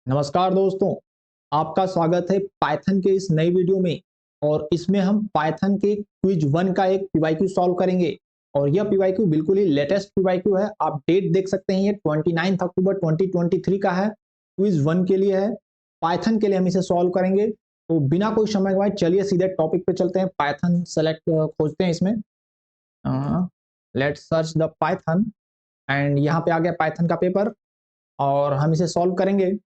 नमस्कार दोस्तों, आपका स्वागत है पाइथन के इस नई वीडियो में। और इसमें हम पाइथन के क्विज 1 का एक पीवाईक्यू सॉल्व करेंगे। और यह पीवाईक्यू बिल्कुल ही लेटेस्ट पीवाईक्यू है। आप डेट देख सकते हैं, ये 29 अक्टूबर 2023 का है। क्विज 1 के लिए है, पाइथन के लिए हम इसे सॉल्व करेंगे। तो बिना कोई समय गवाए चलिए सीधे टॉपिक पे चलते हैं। पाइथन सेलेक्ट खोजते हैं इसमें, let's search the Python. And यहाँ पे आ गया पाइथन का पेपर और हम इसे सॉल्व करेंगे।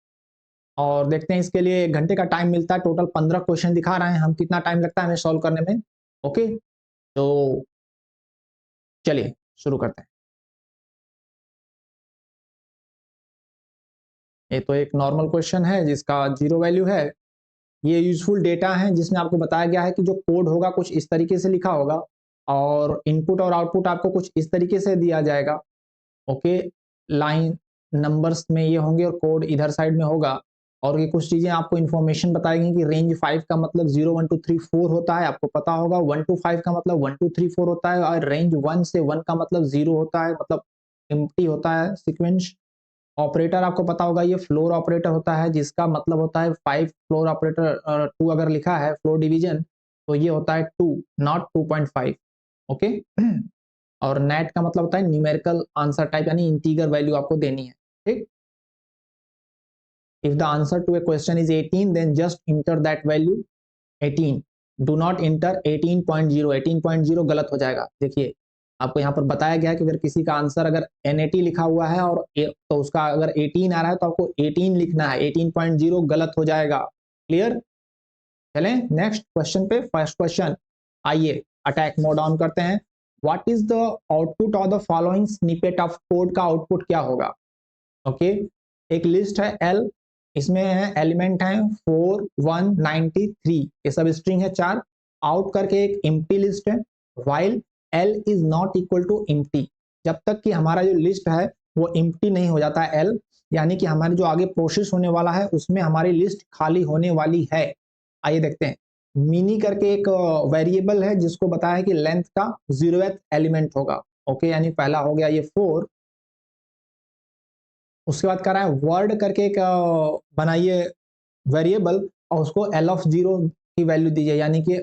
और देखते हैं, इसके लिए 1 घंटे का टाइम मिलता है। टोटल 15 क्वेश्चन दिखा रहे हैं, हम कितना टाइम लगता है हमें सॉल्व करने में। ओके, तो चलिए शुरू करते हैं। ये तो एक नॉर्मल क्वेश्चन है जिसका 0 वैल्यू है। ये यूजफुल डेटा है जिसमें आपको बताया गया है कि जो कोड होगा कुछ इस तरीके से लिखा होगा और इनपुट और आउटपुट आपको कुछ इस तरीके से दिया जाएगा। ओके, लाइन नंबर्स में ये होंगे और कोड इधर साइड में होगा। और ये कुछ चीज़ें आपको इन्फॉर्मेशन बताएंगी कि रेंज 5 का मतलब 0 1 2 3 4 होता है, आपको पता होगा। 1 to 5 का मतलब 1 2 3 4 होता है और रेंज 1 से 1 का मतलब 0 होता है, मतलब एम्प्टी होता है सीक्वेंस। ऑपरेटर आपको पता होगा, ये फ्लोर ऑपरेटर होता है जिसका मतलब होता है 5 फ्लोर ऑपरेटर 2 अगर लिखा है फ्लोर डिवीजन तो ये होता है 2 नॉट 2.5। ओके और नेट का मतलब होता है न्यूमेरिकल आंसर टाइप, यानी इंटीगर वैल्यू आपको देनी है। ठीक, if the answer to a question is 18 then just enter that value 18, do not enter 18.0। 18.0 गलत हो जाएगा। देखिए आपको यहाँ पर बताया गया है कि अगर किसी का आंसर अगर NAT लिखा हुआ है और तो उसका अगर 18 आ रहा है तो आपको 18 लिखना है, 18.0 गलत हो जाएगा। क्लियर, चलें नेक्स्ट क्वेश्चन पे। फर्स्ट क्वेश्चन, आइए अटैक मोड ऑन करते हैं। What is the output of the following snippet of code का आउटपुट क्या होगा। ओके, एक लिस्ट है L, इसमें है एलिमेंट है 4 1 93, ये सब स्ट्रिंग है 4। आउट करके एक एम्प्टी लिस्ट है। While L is not equal to empty, जब तक कि हमारा जो लिस्ट है वो एम्प्टी नहीं हो जाता है L, यानी कि हमारे जो आगे प्रोसेस होने वाला है उसमें हमारी लिस्ट खाली होने वाली है। आइए देखते हैं। मिनी करके एक वेरिएबल है जिसको बताया है कि लेंथ का 0th एलिमेंट होगा। ओके, यानी पहला हो गया ये 4। उसके बाद कह रहा है वर्ड करके एक बनाइए वेरिएबल और उसको L(0) की वैल्यू दीजिए, यानी कि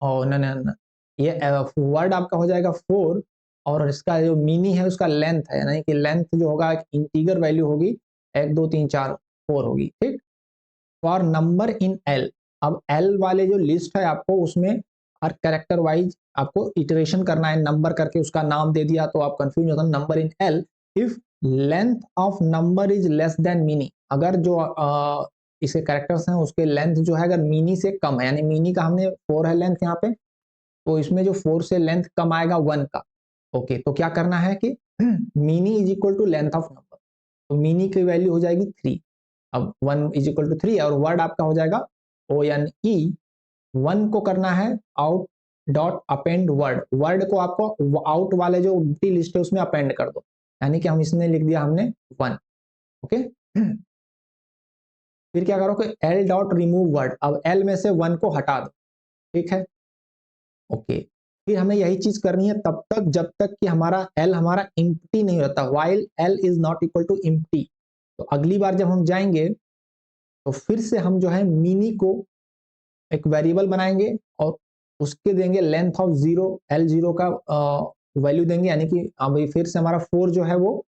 न न न ये वर्ड आपका हो जाएगा 4 और इसका जो मिनी है उसका लेंथ है, यानी कि लेंथ जो होगा एक इंटीगर वैल्यू होगी, 1 2 3 4 4 होगी। ठीक, फॉर नंबर इन L, अब L वाले जो लिस्ट है आपको उसमें हर कैरेक्टर वाइज आपको इटरेशन करना है। नंबर करके उसका नाम दे दिया तो आप कंफ्यूज होता है। Number in L, if length of number is less then mini, अगर जो इसके कैरेक्टर्स हैं उसके लेंथ जो है अगर मिनी से कम है, यानी मिनी का हमने 4 है लेंथ यहाँ पे, तो इसमें जो 4 से लेंथ कम आएगा 1 का। ओके, तो क्या करना है कि mini is equal to length of number, तो मिनी की वैल्यू हो जाएगी 3। अब 1 इज इक्वल टू 3 और वर्ड आपका हो जाएगा ONE। 1 को करना है out dot append word, word को आपको आउट वाले जो एम्प्टी लिस्ट है उसमें अपेंड कर दो, यानी कि हम इसने लिख दिया हमने 1। ओके फिर क्या करो कि L डॉट रिमूव वर्ड, अब L में से 1 को हटा दो। ठीक है, ओके फिर हमें यही चीज करनी है तब तक जब तक कि हमारा L हमारा एम्प्टी नहीं रहता, while L is not equal to empty. तो अगली बार जब हम जाएंगे तो फिर से हम जो है मिनी को एक वेरिएबल बनाएंगे और उसके देंगे लेंथ ऑफ 0, L0 का वैल्यू देंगे, यानी कि अभी फिर से हमारा 4 जो है वो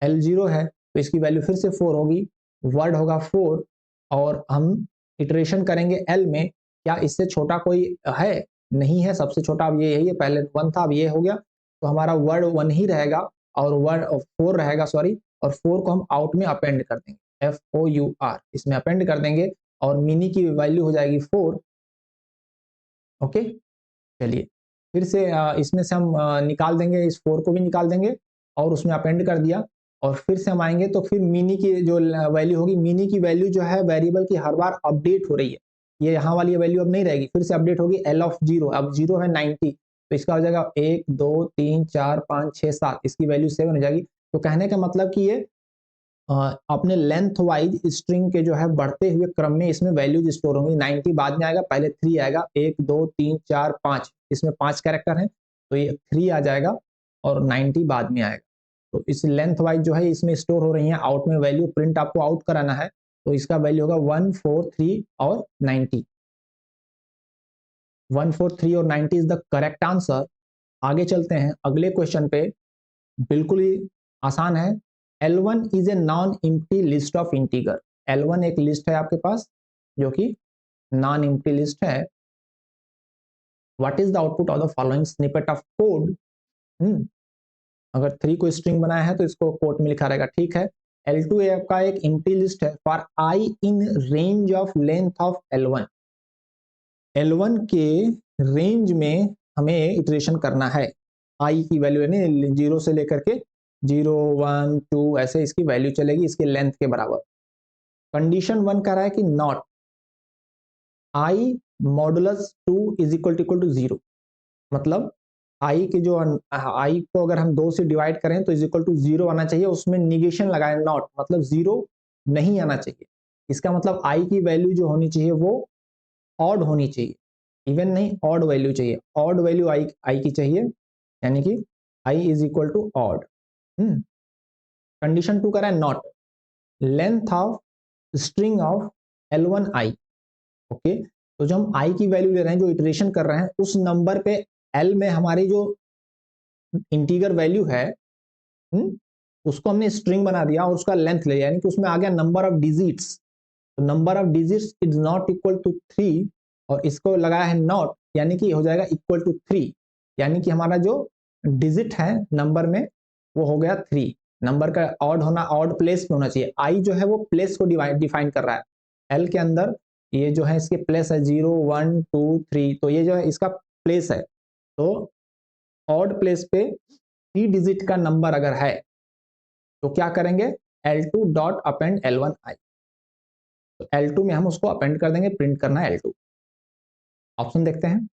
L0 है तो इसकी वैल्यू फिर से 4 होगी। वर्ड होगा 4 और हम इटरेशन करेंगे L में, क्या इससे छोटा कोई है, नहीं है, सबसे छोटा अब ये यही है। पहले 1 था अब ये हो गया, तो हमारा वर्ड 1 ही रहेगा और वर्ड 4 रहेगा, सॉरी, और 4 को हम आउट में अपेंड कर देंगे, FOUR इसमें अपेंड कर देंगे और मिनी की वैल्यू हो जाएगी 4। ओके, चलिए फिर से इसमें से हम निकाल देंगे, इस 4 को भी निकाल देंगे और उसमें अपेंड कर दिया। और फिर से हम आएंगे तो फिर मिनी की जो वैल्यू होगी, मिनी की वैल्यू जो है वेरिएबल की हर बार अपडेट हो रही है, ये यहाँ वाली वैल्यू अब नहीं रहेगी, फिर से अपडेट होगी L(0), अब 0 है 90 तो इसका हो जाएगा 1 2 3 4 5 6 7, इसकी वैल्यू 7 हो जाएगी। तो कहने का मतलब कि ये अपने लेंथ वाइज स्ट्रिंग के जो है बढ़ते हुए क्रम में इसमें वैल्यूज स्टोर होंगी। 90 बाद में आएगा, पहले 3 आएगा, 1 2 3 4 5, इसमें 5 कैरेक्टर हैं तो ये 3 आ जाएगा और 90 बाद में आएगा। तो इस लेंथ वाइज जो है इसमें स्टोर हो रही है। आउट में वैल्यू प्रिंट आपको आउट कराना है तो इसका वैल्यू होगा 143 और 90। 143 और 90 इज द करेक्ट आंसर। आगे चलते हैं अगले क्वेश्चन पे, बिल्कुल ही आसान है। L1 is a non empty list of integer. L1 एक लिस्ट है आपके पास जो कि नॉन एम्प्टी लिस्ट है। What is the output of the following snippet of code. अगर 3 को स्ट्रिंग बनाया है तो इसको कोट में लिखा रहेगा, ठीक है। L2 आपका एक एम्प्टी लिस्ट है for I in range of length of L1। L1 के रेंज में हमें इटरेशन करना है। आई की वैल्यू यानी 0 से लेकर के 0 1 2 ऐसे इसकी वैल्यू चलेगी इसके लेंथ के बराबर। कंडीशन 1 कह रहा है कि not I modulus 2 is equal to 0। मतलब आई के जो आई को अगर हम 2 से डिवाइड करें तो इज इक्वल टू 0 आना चाहिए, उसमें निगेशन लगाए नॉट, मतलब 0 नहीं आना चाहिए। इसका मतलब आई की वैल्यू जो होनी चाहिए वो ऑड होनी चाहिए, इवन नहीं ऑड वैल्यू चाहिए। ऑड वैल्यू आई की चाहिए, यानी कि I is equal to odd. Condition 2 कह रहा है not length of string of L1 I. Okay, तो जो हम आई की वैल्यू ले रहे हैं, जो इटरेशन कर रहे हैं, उस नंबर पे L में हमारी जो इंटीगर वैल्यू है उसको हमने स्ट्रिंग बना दिया और उसका लेंथ ले, यानी कि उसमें आ गया नंबर ऑफ डिजिट्स। तो number of digits is not equal to 3 और इसको लगाया है नॉट, यानी कि हो जाएगा इक्वल टू 3, यानी कि हमारा जो डिजिट है नंबर में वो हो गया 3। नंबर का ऑड होना, ऑड प्लेस में होना चाहिए। आई जो है वो प्लेस को डिफाइन कर रहा है। एल के अंदर ये जो है इसके प्लेस है 0 1 2 3, तो ये जो है इसका प्लेस है। तो ऑड प्लेस पे 3 डिजिट का नंबर अगर है तो क्या करेंगे, L2 डॉट अपेंड L1 आई। तो L2 में हम उसको अपेंड कर देंगे, प्रिंट करना है L2। ऑप्शन देखते हैं।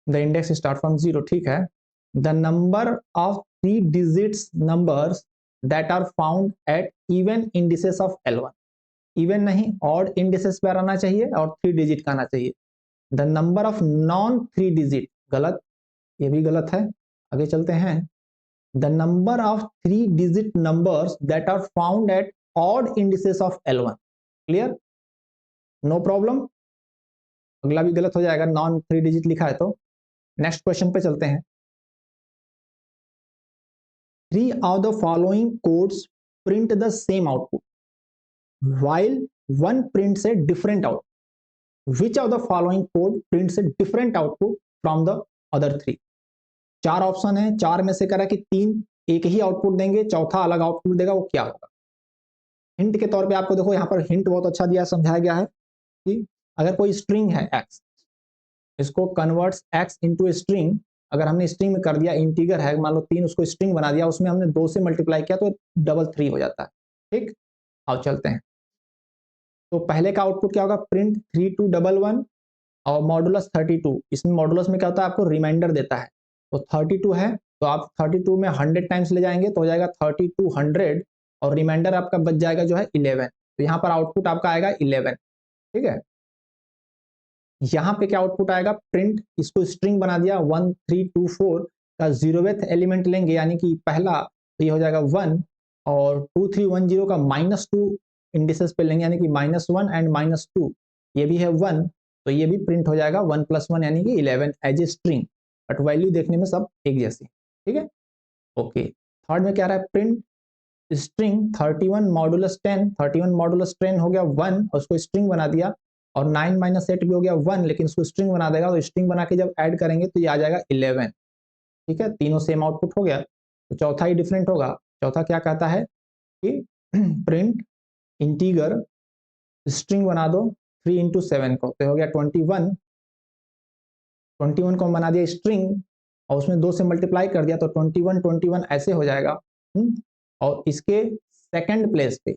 द इंडेक्स स्टार्ट फ्रॉम 0, ठीक है। The number of 3 digits numbers that are found at even indices of L1। Even नहीं, ऑड इंडिसेस पर आना चाहिए और 3 डिजिट का आना चाहिए। The number of non 3 digit, गलत, ये भी गलत है। आगे चलते हैं। The number of 3 digit numbers that are found at odd indices of L1। Clear, no problem. अगला भी गलत हो जाएगा, नॉन 3 डिजिट लिखा है तो। नेक्स्ट क्वेश्चन पे चलते हैं। 3 of the following codes print the same output while one prints a different output. Which of the following code prints a different output from the other 3? 4 option है, 4 में से करा कि 3 एक ही आउटपुट देंगे, चौथा अलग आउटपुट देगा, वो क्या होगा। हिंट के तौर पे आपको देखो यहाँ पर हिंट बहुत अच्छा दिया, समझाया गया है कि अगर कोई स्ट्रिंग है x, इसको कन्वर्ट्स x इनटू स्ट्रिंग, अगर हमने स्ट्रिंग में कर दिया, इंटीगर है मान लो 3, उसको स्ट्रिंग बना दिया, उसमें हमने 2 से मल्टीप्लाई किया तो डबल 3 हो जाता है। ठीक, आओ चलते हैं। तो पहले का आउटपुट क्या होगा, प्रिंट 3 2 1 1 और मॉडुलस 32। इसमें मॉडुलस में क्या होता है, आपको रिमाइंडर देता है। तो 32 है तो आप 32 में 100 टाइम्स ले जाएंगे तो हो जाएगा 32 100 और रिमाइंडर आपका बच जाएगा जो है 11। तो यहाँ पर आउटपुट आपका आएगा 11। ठीक है, यहाँ पे क्या आउटपुट आएगा, प्रिंट, इसको स्ट्रिंग बना दिया 1 3 2 4 का 0वेथ एलिमेंट लेंगे, यानी कि पहला, तो ये हो जाएगा 1 और 2 3 1 0 का -2 इंडिसेस पे लेंगे, यानी कि -1 एंड -2, ये भी है 1, तो ये भी प्रिंट हो जाएगा 1 + 1 यानी कि 11 as a string, but value देखने में सब एक जैसी। ठीक है, ओके। थर्ड में क्या रहा है, प्रिंट स्ट्रिंग 31 मॉडुलस 10, 31 मॉडुलस 10 हो गया 1 और उसको स्ट्रिंग बना दिया, और 9 - 8 भी हो गया 1, लेकिन उसको स्ट्रिंग बना देगा, तो स्ट्रिंग बना के जब ऐड करेंगे तो ये आ जाएगा 11। ठीक है, तीनों सेम आउटपुट हो गया। तो चौथा ही डिफरेंट होगा। चौथा क्या कहता है कि प्रिंट इंटीगर स्ट्रिंग बना दो 3 × 7 को, तो हो गया 21। 21 को बना दिया स्ट्रिंग और उसमें 2 से मल्टीप्लाई कर दिया तो 21 21 ऐसे हो जाएगा। और इसके सेकंड प्लेस पे,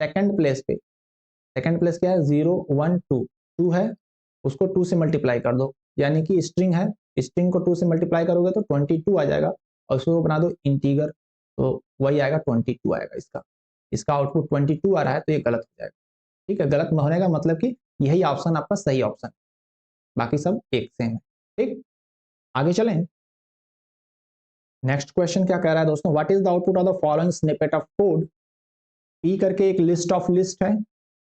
सेकंड प्लेस क्या है, 0 1 2 2 है, उसको 2 से मल्टीप्लाई कर दो, यानी कि स्ट्रिंग है, स्ट्रिंग को 2 से मल्टीप्लाई करोगे तो 22 आ जाएगा, और उसको बना दो इंटीगर तो वही आएगा 22 आएगा। इसका आउटपुट 22 आ रहा है तो ये गलत हो जाएगा। ठीक है, गलत होने का मतलब कि यही ऑप्शन आपका सही ऑप्शन, बाकी सब एक सेम है। ठीक, आगे चलें। नेक्स्ट क्वेश्चन क्या कह रहा है दोस्तों, what is the output of the following snippet of code P करके एक लिस्ट ऑफ लिस्ट है,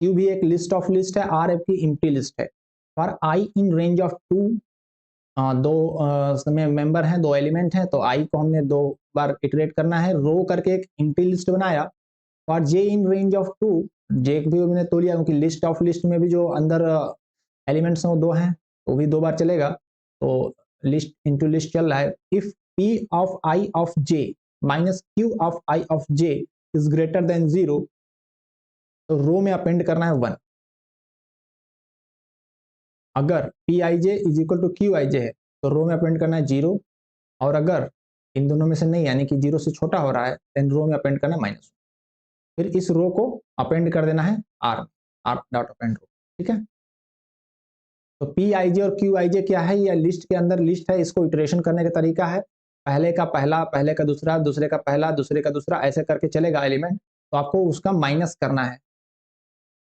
Q भी एक लिस्ट ऑफ लिस्ट है, R आपकी इम्प्टी लिस्ट है। For I in range of 2, दो समय मेंबर हैं, दो एलिमेंट हैं, तो I को हमने 2 बार इटरेट करना है। रो करके एक इम्प्टी लिस्ट बनाया। For J in range of 2, J भी मैंने तो लिया क्योंकि लिस्ट ऑफ लिस्ट में भी जो अंदर एलिमेंट्स हैं वो 2 हैं, तो भी 2 बार चलेगा, तो लिस्ट इनटू लिस्ट चल रहा है। If P of I of J minus Q of I of J is greater then 0, तो रो में अपेंड करना है 1। अगर Pij is equal to Qij है तो रो में अपेंड करना है 0, और अगर इन दोनों में से नहीं यानी कि 0 से छोटा हो रहा है देन रो में अपेंड करना है -1। फिर इस रो को अपेंड कर देना है R डॉट अपेंड रो, ठीक है। तो Pij और Qij क्या है, यह लिस्ट के अंदर लिस्ट है, इसको इटरेशन करने का तरीका है, पहले का पहला, पहले का दूसरा, दूसरे का पहला, दूसरे का दूसरा, ऐसे करके चलेगा एलिमेंट, तो आपको उसका माइनस करना है,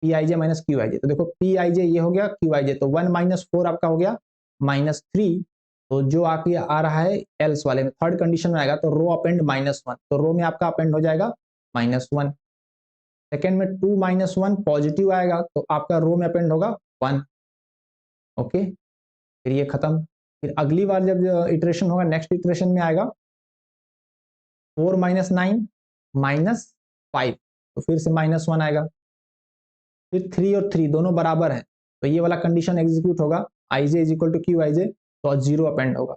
Pij माइनस Qij। तो देखो Pij ये हो गया, Qij तो 1 माइनस 4 आपका हो गया -3, तो जो आके आ रहा है एल्स वाले में, थर्ड कंडीशन में आएगा तो रो अपेंड -1, तो रो में आपका अपेंड हो जाएगा -1। सेकेंड में 2 माइनस 1 पॉजिटिव आएगा तो आपका रो में अपेंड होगा 1, ओके। फिर ये खत्म। फिर अगली बार जब इटरेशन होगा, नेक्स्ट इटरेशन में आएगा 4 माइनस 9 -5, तो फिर से -1 आएगा। फिर 3 और 3 दोनों बराबर हैं, तो ये वाला कंडीशन एग्जीक्यूट होगा, Ij is equal to Qij, तो 0 अपेंड होगा।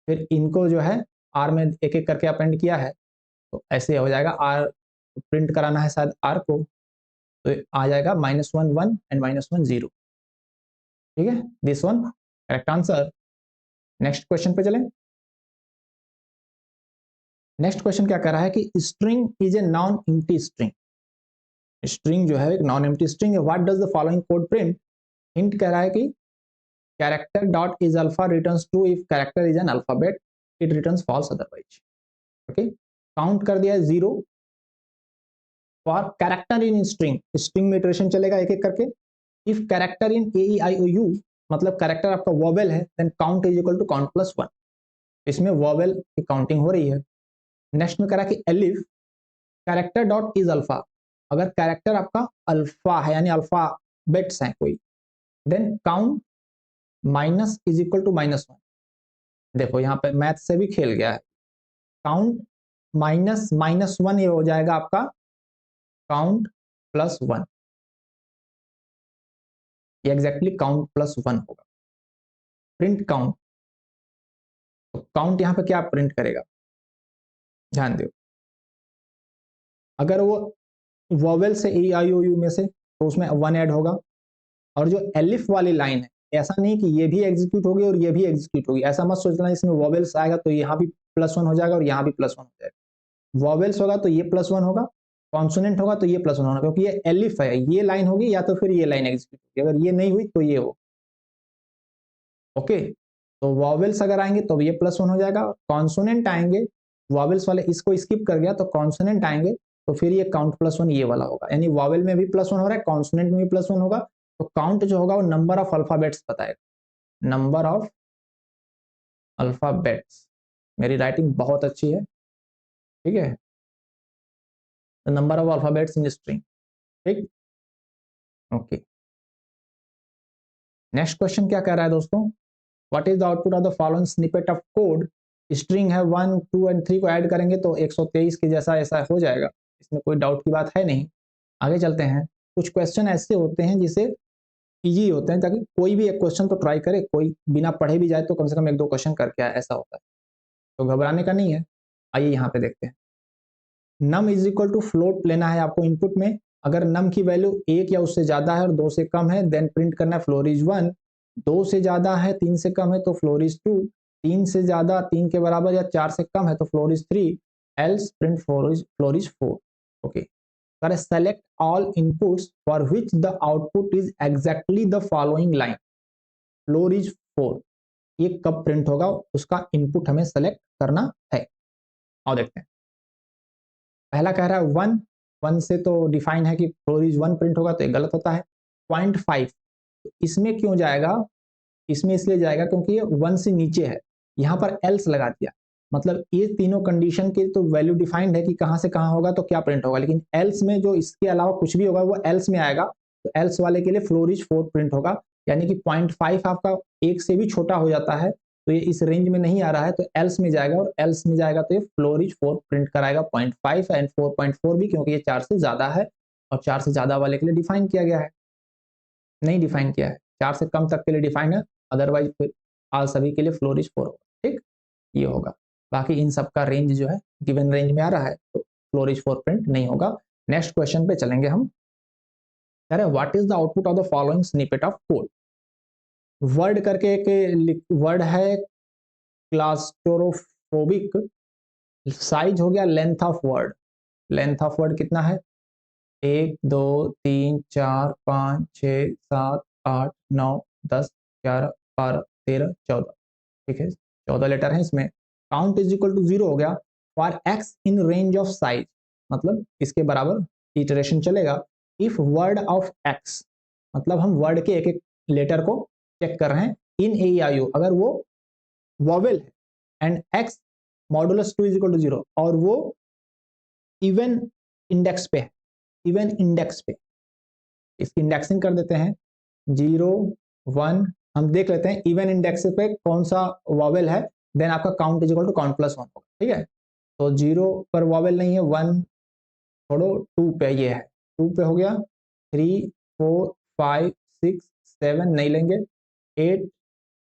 फिर इनको जो है R में एक एक करके अपेंड किया है, तो ऐसे हो जाएगा। R प्रिंट कराना है शायद R को, तो आ जाएगा -1 1 एंड -1 0, ठीक है। This one correct answer. Next question पे चलें। नेक्स्ट क्वेश्चन क्या कह रहा है कि string is a non empty string. String जो है एक नॉन एम्प्टी स्ट्रिंग है। What does the following code print. Hint कह रहा है कि character dot is alpha returns true if character is an alphabet, it returns false otherwise, okay. Count कर दिया है 0 for character in string, string में iteration चलेगा एक एक करके। If character in A E I O U, मतलब character आपका वोवेल है, then count is equal to count plus 1, इसमें वोवेल की काउंटिंग हो रही है। नेक्स्ट में करा कि elif character dot is alpha, अगर कैरेक्टर आपका अल्फा है यानी अल्फा बेट्स हैं कोई, then count minus is equal to -1। देखो यहाँ पे मैथ से भी खेल गया है, काउंट माइनस -1 ये हो जाएगा आपका काउंट प्लस 1, ये एग्जैक्टली काउंट प्लस 1 होगा। प्रिंट काउंट, तो काउंट यहाँ पे क्या प्रिंट करेगा, ध्यान दो। अगर वो वोवेल से ए आई ओ यू में से, तो उसमें 1 ऐड होगा। और जो एलिफ वाली लाइन है, ऐसा नहीं कि ये भी एग्जीक्यूट होगी और ये भी एग्जीक्यूट होगी, ऐसा मत सोचना इसमें वोवेल्स आएगा तो यहाँ भी +1 हो जाएगा और यहाँ भी +1 हो जाएगा। वोवेल्स होगा तो ये +1 होगा, कॉन्सोनेंट होगा तो ये +1 होगा, क्योंकि ये एलिफ है, ये लाइन होगी या तो फिर ये लाइन एग्जीक्यूट होगी, अगर ये नहीं हुई तो ये हो, ओके। तो वोवेल्स अगर आएंगे तो ये +1 हो जाएगा, कॉन्सोनेंट आएंगे, वोवेल्स वाले इसको स्किप कर गया तो कॉन्सोनेंट आएंगे तो फिर ये काउंट +1 ये वाला होगा, यानी वोवेल में भी +1 हो रहा है, कॉन्सोनेंट में भी +1 होगा। तो काउंट जो होगा वो नंबर ऑफ अल्फाबेट्स बताएगा, नंबर ऑफ अल्फाबेट्स। मेरी राइटिंग बहुत अच्छी है, ठीक है। Number of alphabets in string, ठीक, ओके। नेक्स्ट क्वेश्चन क्या कह रहा है दोस्तों, what is the output of the following snippet of code. String है 1 2 एंड 3 को ऐड करेंगे तो 123 के जैसा ऐसा हो जाएगा, इसमें कोई डाउट की बात है नहीं। आगे चलते हैं। कुछ क्वेश्चन ऐसे होते हैं जिसे इजी होते हैं, ताकि कोई भी एक क्वेश्चन तो ट्राई करे, कोई बिना पढ़े भी जाए तो कम से कम 1-2 क्वेश्चन करके आए, ऐसा होता है, तो घबराने का नहीं है। आइए यहाँ पे देखते हैं। Num is equal to float लेना है आपको इनपुट में। अगर नम की वैल्यू 1 या उससे ज्यादा है और 2 से कम है, देन प्रिंट करना है फ्लोर इज 1। 2 से ज्यादा है 3 से कम है तो फ्लोर इज 2। 3 से ज्यादा 3 के बराबर या 4 से कम है तो floor is 3, else print floor is 4, okay. कर select all inputs for which the output is exactly the following line, floor is 4। ये कब प्रिंट होगा उसका इनपुट हमें सेलेक्ट करना है, और देखते हैं। पहला कह रहा है 1, 1 से तो डिफाइन है कि फ्लोर इज 1 प्रिंट होगा, तो ये गलत होता है। 0.5 इसमें क्यों जाएगा, इसमें इसलिए जाएगा क्योंकि ये 1 से नीचे है, यहाँ पर एल्स लगा दिया। मतलब ये तीनों कंडीशन की तो वैल्यू डिफाइंड है कि कहाँ से कहाँ होगा तो क्या प्रिंट होगा, लेकिन एल्स में जो इसके अलावा कुछ भी होगा वो एल्स में आएगा, तो एल्स वाले के लिए फ्लोरिश 4 प्रिंट होगा, यानी कि 0.5 आपका एक से भी छोटा हो जाता है, तो ये इस रेंज में नहीं आ रहा है तो एल्स में जाएगा, और एल्स में जाएगा तो ये फ्लोरिश 4 प्रिंट कराएगा, 0.5 एंड 4.4 भी, क्योंकि ये 4 से ज्यादा है, और 4 से ज्यादा वाले के लिए डिफाइन किया गया है, नहीं डिफाइन किया है, 4 से कम तक के लिए डिफाइन है, अदरवाइज फिर आज सभी के लिए फ्लोरिश 4 होगा। ठीक, ये होगा, बाकी इन सब का रेंज जो है गिवन रेंज में आ रहा है, तो फ्लोरिश 4 प्रिंट नहीं होगा। नेक्स्ट क्वेश्चन पे चलेंगे हम। कह रहे what is the output of the following snippet of code. Word करके एक वर्ड है क्लास्ट्रोफोबिक, साइज हो गया length of word, length of word कितना है 1 2 3 4 5 6 7 8 9 10 11 12 13 14, ठीक है 14 लेटर है इसमें। काउंट इज इक्वल टू 0 हो गया, for x in range of size, मतलब इसके बराबर इटरेशन चलेगा। इफ वर्ड ऑफ एक्स, मतलब हम वर्ड के एक एक लेटर को चेक कर रहे हैं, इन ए आई यू अगर वो वॉवेल है, and X modulus 2 is equal to 0 और वो इवन इंडेक्स पे है, इवन इंडेक्स पे, इसकी इंडेक्सिंग कर देते हैं 0 1, हम देख लेते हैं इवन इंडेक्स पे कौन सा वॉवेल है, देन आपका count is equal to count plus 1 होगा, ठीक है। तो 0 पर वॉवेल नहीं है, 1 छोड़ो, 2 पे ये है, 2 पे हो गया, 3 4 5 6 7 नहीं लेंगे, 8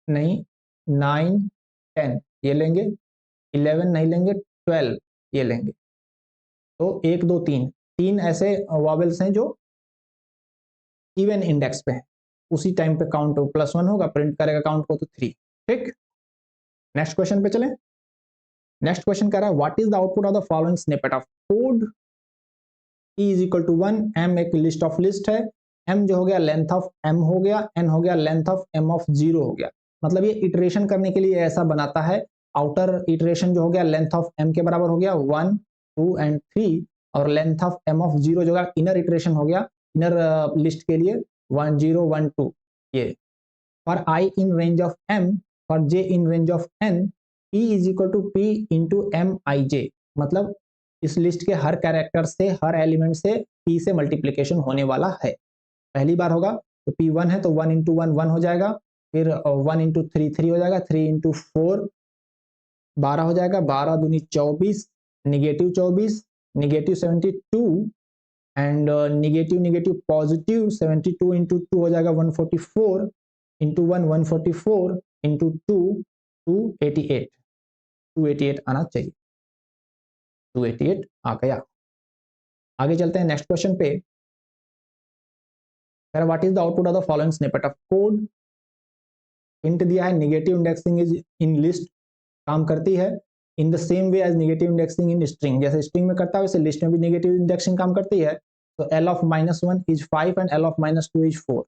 नहीं, 9 10 ये लेंगे, 11 नहीं लेंगे, 12 ये लेंगे। तो 1 2 3 तीन ऐसे वॉवेल्स हैं जो इवन इंडेक्स पे है, उसी टाइम पे काउंट प्लस 1 होगा, प्रिंट करेगा काउंट को तो 3। ठीक, नेक्स्ट क्वेश्चन पे चलें। नेक्स्ट क्वेश्चन कह रहा है what is the output of the following snippet of code. E is equal to 1, M एक लिस्ट ऑफ लिस्ट है, एम जो हो गया लेंथ ऑफ एम हो गया, एन हो गया लेंथ ऑफ एम ऑफ 0 हो गया, मतलब ये इटरेशन करने के लिए ऐसा बनाता है। आउटर इटरेशन जो हो गया लेंथ ऑफ एम के बराबर हो गया 1 2 एंड 3, और लेंथ ऑफ एम ऑफ 0 जो है इनर इटरेशन हो गया, इनर लिस्ट के लिए 1 0 1 2 ये। For I in range of M, for J in range of N, P is equal to P into M I J, मतलब इस लिस्ट के हर कैरेक्टर से, हर एलिमेंट से पी से मल्टीप्लीकेशन होने वाला है। पहली बार होगा तो पी 1 है तो 1 इंटू 1 1 हो जाएगा, फिर 1 इंटू 3 3 हो जाएगा, 3 इंटू 4 12 हो जाएगा, 12 दूनी 24, negative 24, negative 72, and negative negative positive 72 into 2 हो जाएगा 144, इंटू 1 144, इंटू 2 288, 288 आना चाहिए, 288 आ गया। आगे चलते हैं नेक्स्ट क्वेश्चन पे। What is the output of the following snippet of code. Hint दिया है negative indexing is in list काम करती है, in the same way as negative indexing in string, जैसे स्ट्रिंग में करता है वैसे लिस्ट में भी नेगेटिव इंडेक्सिंग काम करती है। तो L of -1 is 5 and L of -2 is 4।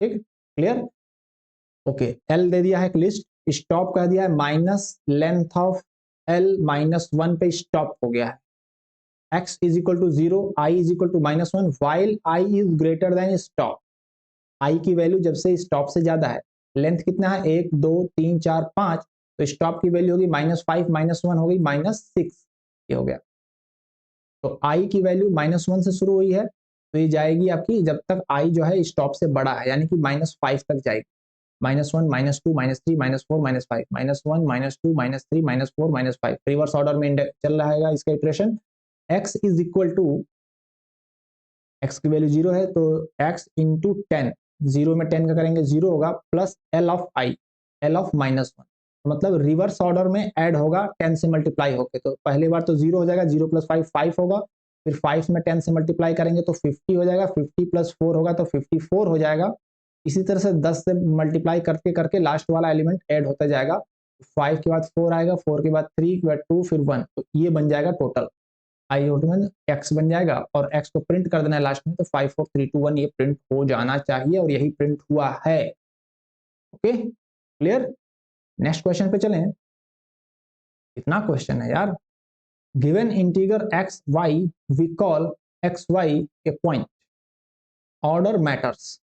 ठीक, क्लियर, ओके। एल दे दिया है एक लिस्ट, स्टॉप कह दिया है माइनस लेंथ ऑफ एल -1 पे स्टॉप हो गया है, x is equal to 0, i is equal to -1 while i is greater than stop, i की वैल्यू जब से स्टॉप से ज्यादा है, लेंथ कितना है 1 2 3 4 5, तो स्टॉप की वैल्यू होगी -5 -1 हो गई -6, ये हो गया। तो i की वैल्यू -1 से शुरू हुई है, तो ये जाएगी आपकी जब तक i जो है स्टॉप से बड़ा है, यानी कि -5 तक जाएगी, -1 -2 -3 -4 -5 -1 -2 -3 -4 -5, रिवर्स ऑर्डर में चल रहा है इसका iteration. x is equal to, x की वैल्यू 0 है तो x इंटू 10, 0 में 10 का करेंगे 0 होगा, plus L of I, L of -1, मतलब रिवर्स ऑर्डर में ऐड होगा 10 से मल्टीप्लाई होके, तो पहली बार तो 0 हो जाएगा, 0 + 5 5 होगा, फिर 5 में 10 से मल्टीप्लाई करेंगे तो 50 हो जाएगा, 50 + 4 होगा तो 54 हो जाएगा। इसी तरह से 10 से मल्टीप्लाई करके करके लास्ट वाला एलिमेंट ऐड होता जाएगा, 5 के बाद 4 आएगा, 4 के बाद 3 के बाद 2 फिर 1, तो ये बन जाएगा टोटल आई में x बन जाएगा, और x को प्रिंट कर देना है लास्ट में, तो 5 4 3 2 1 ये प्रिंट हो जाना चाहिए, और यही प्रिंट हुआ है। Okay, clear. नेक्स्ट क्वेश्चन पे चलें। इतना क्वेश्चन है यार, given integer x y we call x y a point, order matters,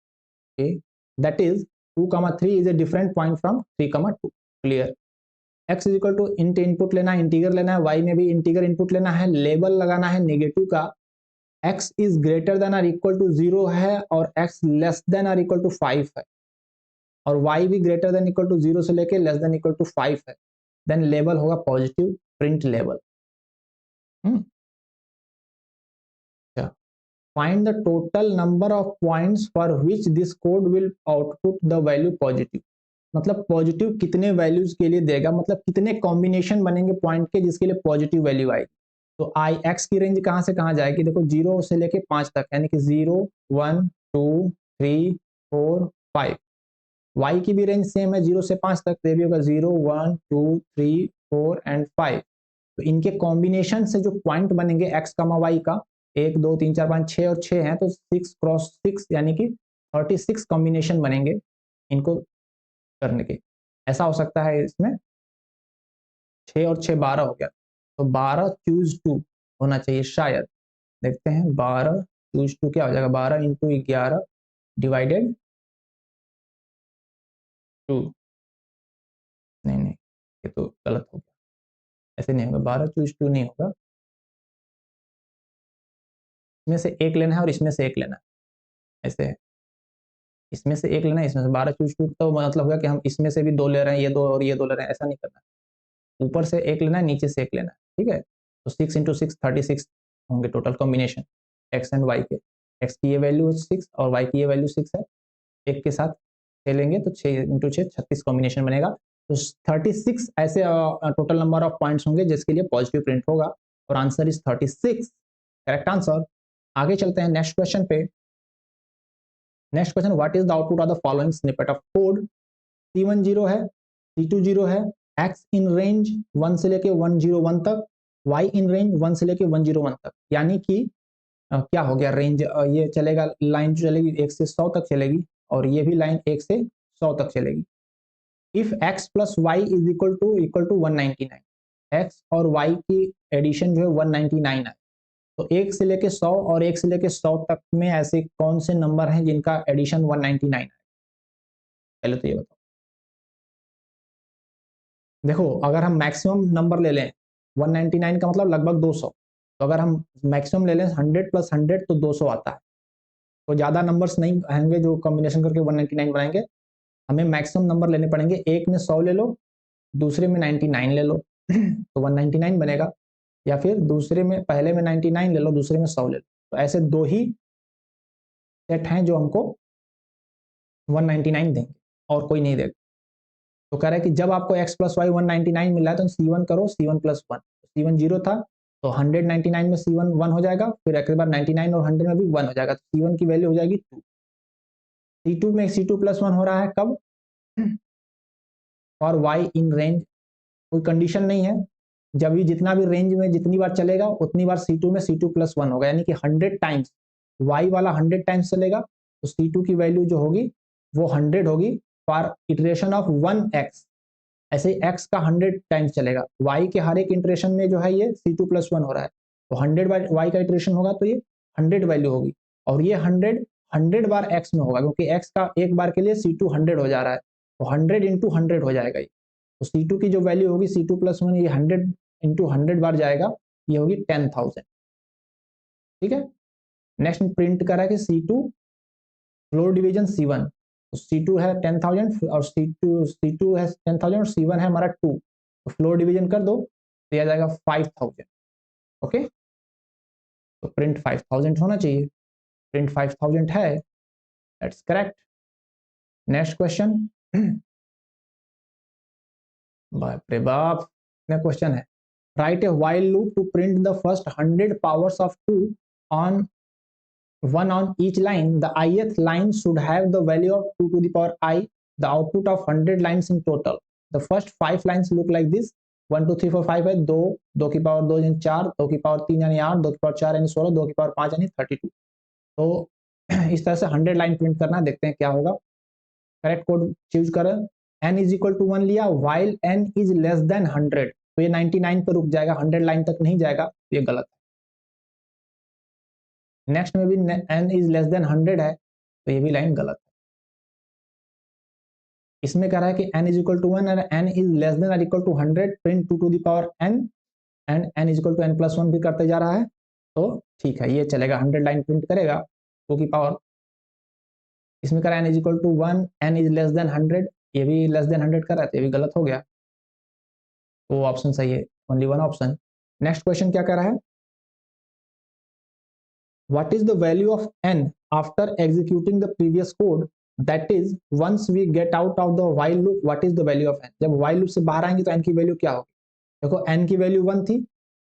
okay, that is 2 3 is a different point from 3 2, clear. x is equal to int input लेना है, integer लेना है, y में भी इंटीगर इनपुट लेना है, label लगाना है नेगेटिव का, x is greater than or equal to 0 है और x less than or equal to 5 है, और y भी ग्रेटर देन इक्वल टू 0 से लेके लेस देन इक्वल टू 5 है, देन लेबल होगा positive, print label. Find the total number of points for which this code will output the value positive. मतलब positive कितने values के लिए देगा, मतलब कितने कॉम्बिनेशन बनेंगे पॉइंट के जिसके लिए पॉजिटिव वैल्यू आएगी। तो आई एक्स की रेंज कहाँ से कहाँ जाएगी, देखो 0 से लेके 5 तक, यानी कि 0 1 2 3 4 5। वाई की भी रेंज सेम है 0 से 5 तक, तो ये भी होगा 0 1 2 3 4 एंड 5। तो इनके कॉम्बिनेशन से जो पॉइंट बनेंगे एक्स का वाई का, 1 2 3 4 5 6 और 6 हैं, तो 6 क्रॉस 6 यानी कि 36 कॉम्बिनेशन बनेंगे इनको करने के। ऐसा हो सकता है इसमें 6 और 6 12 हो गया, तो 12 चूज 2 होना चाहिए शायद। देखते हैं 12 चूज 2 क्या हो जाएगा, 12 इंटू 11 डिवाइडेड 2। नहीं नहीं, ये तो गलत हो गया, ऐसे नहीं होगा, 12 चूज 2 नहीं होगा, इसमें से एक लेना है और इसमें से एक लेना है, ऐसे है, इसमें से एक लेना है, इसमें से 12 चूज 2, तो मतलब होगा कि हम इसमें से भी 2 ले रहे हैं, ये 2 और ये 2 ले रहे हैं, ऐसा नहीं करना है। ऊपर से एक लेना है, नीचे से एक लेना है, ठीक है। तो 6 इंटू 6 36 होंगे total combination X and Y के। एक्स की ये वैल्यू है 6 और वाई की ये वैल्यू 6 है, एक के साथ 6 लेंगे तो 6 इंटू 6 36 कॉम्बिनेशन बनेगा। तो 36 ऐसे टोटल नंबर ऑफ पॉइंट्स होंगे जिसके लिए पॉजिटिव प्रिंट होगा, और आंसर इज 36, करेक्ट आंसर। आगे चलते हैं नेक्स्ट क्वेश्चन पे। Next question, what is the output of the following snippet of code. C1 0 है, C2 0 है, X इन रेंज 1 से लेके 101 तक, Y इन रेंज 1 से लेके 101 तक, यानी कि क्या हो गया रेंज, ये चलेगा लाइन जो चलेगी 1 से 100 तक चलेगी, और ये भी लाइन 1 से 100 तक चलेगी। If x plus Y is equal to 199, x और y की एडिशन जो है 199 है, तो 1 से लेके 100 और 1 से लेके 100 तक में ऐसे कौन से नंबर हैं जिनका एडिशन 199 है, पहले तो ये बताओ। देखो अगर हम मैक्सिमम नंबर ले लें, 199 का मतलब लगभग 200, तो अगर हम मैक्सिमम ले लें 100 प्लस 100 तो 200 आता है। तो ज़्यादा नंबर्स नहीं आएंगे जो कॉम्बिनेशन करके 199 बनाएंगे, हमें मैक्सिमम नंबर लेने पड़ेंगे। एक में 100 ले लो, दूसरे में 99 ले लो तो 199 बनेगा, या फिर दूसरे में पहले में 99 ले लो, दूसरे में 100 ले लो। तो ऐसे दो ही सेट हैं जो हमको 199 देंगे और कोई नहीं देगा। तो कह रहा है कि जब आपको x प्लस वाई 199 मिला है तो C1 करो, C1 प्लस 1, C1 0 था तो 199 में C1 1 हो जाएगा, फिर एक बार 99 और 100 में भी 1 हो जाएगा, तो C1 की वैल्यू हो जाएगी 2। C2 में C2 प्लस 1 हो रहा है कब, और y इन रेंज, कोई कंडीशन नहीं है, जब भी जितना भी रेंज में जितनी बार चलेगा उतनी बार C2 में C2 प्लस 1 होगा, यानी कि 100 टाइम्स y वाला 100 टाइम्स चलेगा, तो C2 की वैल्यू जो होगी वो 100 होगी फॉर इटरेशन ऑफ 1x। ऐसे ही x का 100 टाइम्स चलेगा, y के हर एक इंटरेशन में जो है ये C2 प्लस 1 हो रहा है, तो 100 बार y का इटरेशन होगा तो ये 100 वैल्यू होगी, और ये 100 बार x में होगा, क्योंकि x का एक बार के लिए C2 100 हो जा रहा है, तो 100 इंटू 100 हो जाएगा ये। तो C2 की जो वैल्यू होगी C2 प्लस 1, ये 100 इंटू 100 बार जाएगा, ये होगी 10,000। ठीक है, नेक्स्ट प्रिंट करा कि C2 फ्लोर डिवीजन C1, तो C2 है 10,000 और C2 है 10,000 और C1 है हमारा 2, तो फ्लोर डिवीजन कर दो तो आ जाएगा 5,000। ओके, तो प्रिंट 5,000 होना चाहिए, प्रिंट 5,000 है, दैट्स करेक्ट। नेक्स्ट क्वेश्चन, बाप रे बाप, इतना क्वेश्चन है। Write a while loop to print the first 100 powers of 2 on one on each line. The ith line should have the value of 2 to the power I, the output of 100 lines in total. The first 5 lines look like this, 1 2 3 4 5 है, 2 2 की power 2 यानी 4, 2 की power 3 यानी 8, 2 की power 4 यानी 16, 2 की power 5 यानी 32। तो इस तरह से 100 लाइन प्रिंट करना, देखते हैं क्या होगा। करेक्ट कोड चूज करें, n इज इक्वल टू 1 लिया, while n is less than 100, तो ये 99 पर रुक जाएगा, 100 लाइन तक नहीं जाएगा, ये गलत है। नेक्स्ट में भी n इज लेस देन 100 है, तो ये भी लाइन गलत इसमें कह रहा है कि n is equal to 1 and n is less than और equal to 100 print 2 to the power n and n is equal to n plus 1 भी करते जा रहा है, तो ठीक है ये चलेगा, 100 लाइन प्रिंट करेगा 2 की पावर। इसमें कह रहा है n is equal to 1 n is less than 100, ये भी लेस देन 100 कर रहा है, ये भी गलत हो गया, तो ऑप्शन सही है, only one option. Next question क्या कह रहा है, what is the value of n after executing the previous code, that is once we get out of the while loop what is the value of n। जब while loop से बाहर आएंगे तो n की वैल्यू क्या होगी, देखो n की वैल्यू 1 थी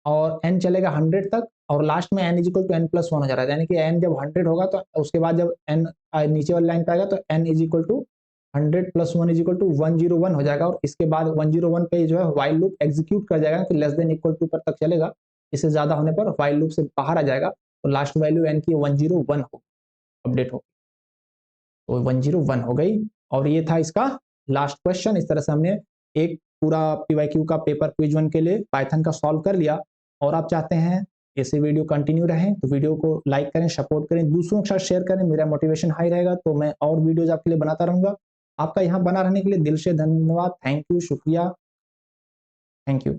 और n चलेगा 100 तक और लास्ट में n is equal to n plus 1 हो जा रहा है, यानी कि n जब 100 होगा तो उसके बाद जब n नीचे वाली लाइन पे आएगा तो n is equal to 100 plus 1 is equal to 101 हो जाएगा और इसके बाद 101 पे जो है व्हाइल लूप एग्जीक्यूट कर जाएगा कि लेस देन इक्वल टू पर तक चलेगा, इससे ज्यादा होने पर व्हाइल लूप से बाहर आ जाएगा, तो लास्ट वैल्यू n की 101 हो अपडेट हो, तो 101 हो गई। और ये था इसका लास्ट क्वेश्चन। इस तरह से हमने एक पूरा पीवाईक्यू का पेपर क्विज 1 के लिए पाइथन का सॉल्व कर लिया। और आप चाहते हैं ऐसे वीडियो कंटिन्यू रहें तो वीडियो को लाइक करें, सपोर्ट करें, दूसरों के साथ शेयर करें, मेरा मोटिवेशन हाई रहेगा तो मैं और वीडियोज आपके लिए बनाता रहूंगा। आपका यहाँ बना रहने के लिए दिल से धन्यवाद, थैंक यू, शुक्रिया, थैंक यू।